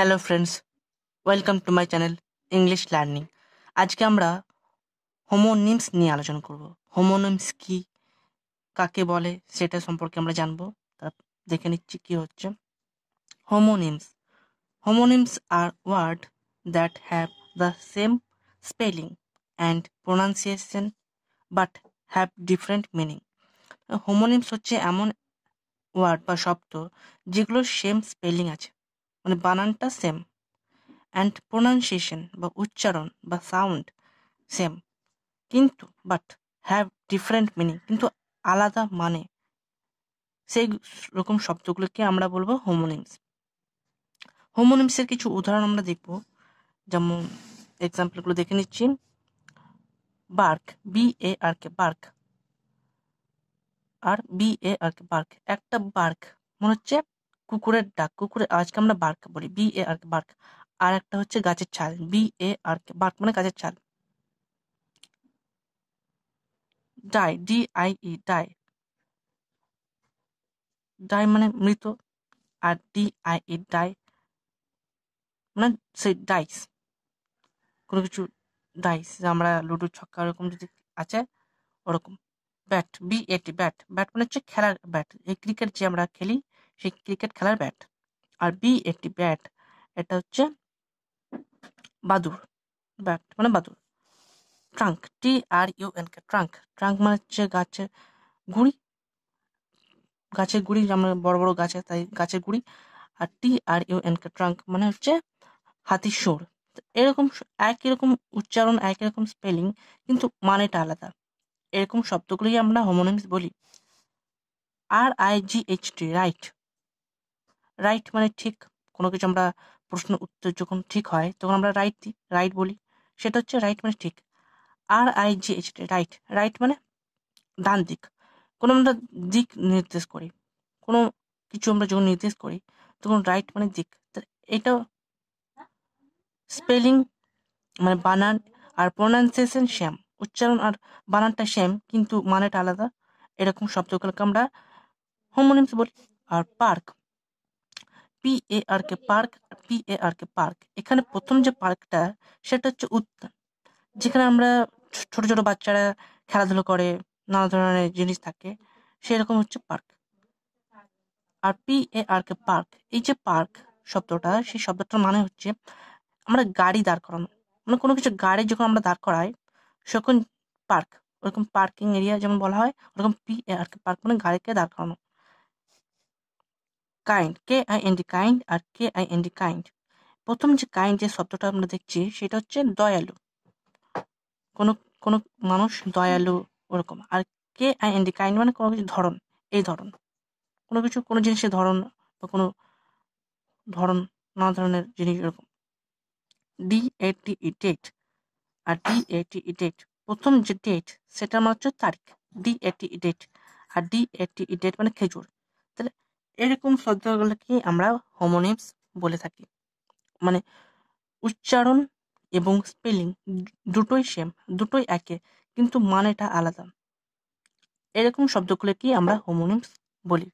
Hello friends, welcome to my channel English learning. আজকে আমরা হোমোনিমস নিয়ে আলোচনা করব। হোমোনিমস কি, কাকে বলে সেটা সম্পর্কে আমরা জানবো। তা দেখে নিচ্ছি কি হচ্ছে। Homonyms homonyms are word that have the same spelling and pronunciation but have different meaning. Homonyms হচ্ছে এমন ওয়ার্ড বা শব্দ যেগুলোর সেম স্পেলিং আছে, মানে বানানটা সেম, অ্যান্ড প্রোনাউন্সিয়েশন বা উচ্চারণ বা সাউন্ড সেম, কিন্তু বাট হ্যাভ ডিফারেন্ট মিনিং, কিন্তু আলাদা মানে, সেই রকম শব্দগুলোকে আমরা বলবো হোমোনিমস। হোমোনিমসের কিছু উদাহরণ আমরা দেখব, যেমন এক্সাম্পলগুলো দেখে নিচ্ছি। বার্ক, BARK, বার্ক, আর BARK, বার্ক। একটা বার্ক মনে হচ্ছে কুকুরের ডাক, কুকুরের আওয়াজকে আমরা বার্ক বলি, BARK, বার্ক। আর একটা হচ্ছে গাছের ছাল, BARK, বার্ক মানে গাছের ছাল। ডাই, DIE, ডাই, ডাই মানে মৃত। আর DIE, ডাই মানে সেই ডাইস, কোনো কিছু ডাইস, আমরা লুডো ছক্কা ওরকম যদি আছে ওরকম। ব্যাট, BAT, ব্যাট, ব্যাট মানে হচ্ছে খেলার ব্যাট, এই ক্রিকেট যে আমরা খেলি সেই ক্রিকেট খেলার ব্যাট। আর BAT, ব্যাট, এটা হচ্ছে বাদুর, ব্যাট মানে বাদুর। ট্রাঙ্ক, TRUNK, ট্রাঙ্ক, ট্রাঙ্ক মানে হচ্ছে গাছের গুড়ি, গাছের গুড়ি, আমরা বড় বড় গাছে তাই গাছের গুড়ি। আর TRUNK, ট্রাঙ্ক মানে হচ্ছে হাতির সুর। এরকম একই রকম উচ্চারণ, একই রকম স্পেলিং, কিন্তু মানেটা আলাদা, এরকম শব্দগুলোই আমরা হোমোনিমস বলি। RIGHT, রাইট, রাইট মানে ঠিক, কোনো কিছু আমরা প্রশ্ন উত্তর যখন ঠিক হয় তখন আমরা রাইট দিই, রাইট বলি, সেটা হচ্ছে রাইট মানে ঠিক। RIGHT, রাইট, রাইট মানে ডান দিক, কোনো আমরা দিক নির্দেশ করি, কোনো কিছু আমরা যখন নির্দেশ করি তখন রাইট মানে দিক। এটা স্পেলিং মানে বানান আর প্রোনাউন্সিয়েশন সেম, উচ্চারণ আর বানানটা সেম কিন্তু মানেটা আলাদা, এরকম শব্দগুলোকে আমরা হোমোনিমস বলি। আর park, PARK, park, PARK, park. এখানে প্রথম যে পার্কটা সেটা হচ্ছে উদ্যান, যেখানে আমরা ছোট ছোট বাচ্চারা খেলাধুলো করে, নানা ধরনের জিনিস থাকে, সেরকম হচ্ছে পার্ক। আর PARK, পার্ক, এই যে পার্ক শব্দটা, সেই শব্দটার মানে হচ্ছে আমরা গাড়ি দাঁড় করানো, মানে কোনো কিছু গাড়ি যখন আমরা দাঁড় করাই তখন পার্ক, ওরকম পার্কিং এরিয়া যেমন বলা হয়, ওরকম PARK, পার্ক মানে গাড়িকে দাঁড় করানো। কাইন্ড, KIND, কাইন্ড, আর KIND, কাইন্ড। প্রথম যে কাইন্ড যে শব্দটা আমরা দেখছি সেটা হচ্ছে দয়ালু, কোনো কোনো মানুষ দয়ালু ওরকম। আর KIND, কাইন্ড মানে কোনো কিছু ধরন, এই ধরন, কোনো কিছু কোনো জিনিসের ধরন বা কোনো ধরন, নানা ধরনের জিনিস এরকম। DATE, ডেট, আর DATE, ডেট, প্রথম যে ডেট সেটা মানে হচ্ছে তারিখ, DATE, ডেট। আর DATE, ডেট মানে খেজুর। তাহলে এরকম শব্দগুলোকে আমরা হোমোনিমস বলে থাকি, মানে উচ্চারণ এবং স্পেলিং দুটোই সেম, দুটোই একে, কিন্তু মানেটা আলাদা, এরকম শব্দগুলোকেই আমরা হোমোনিমস বলি।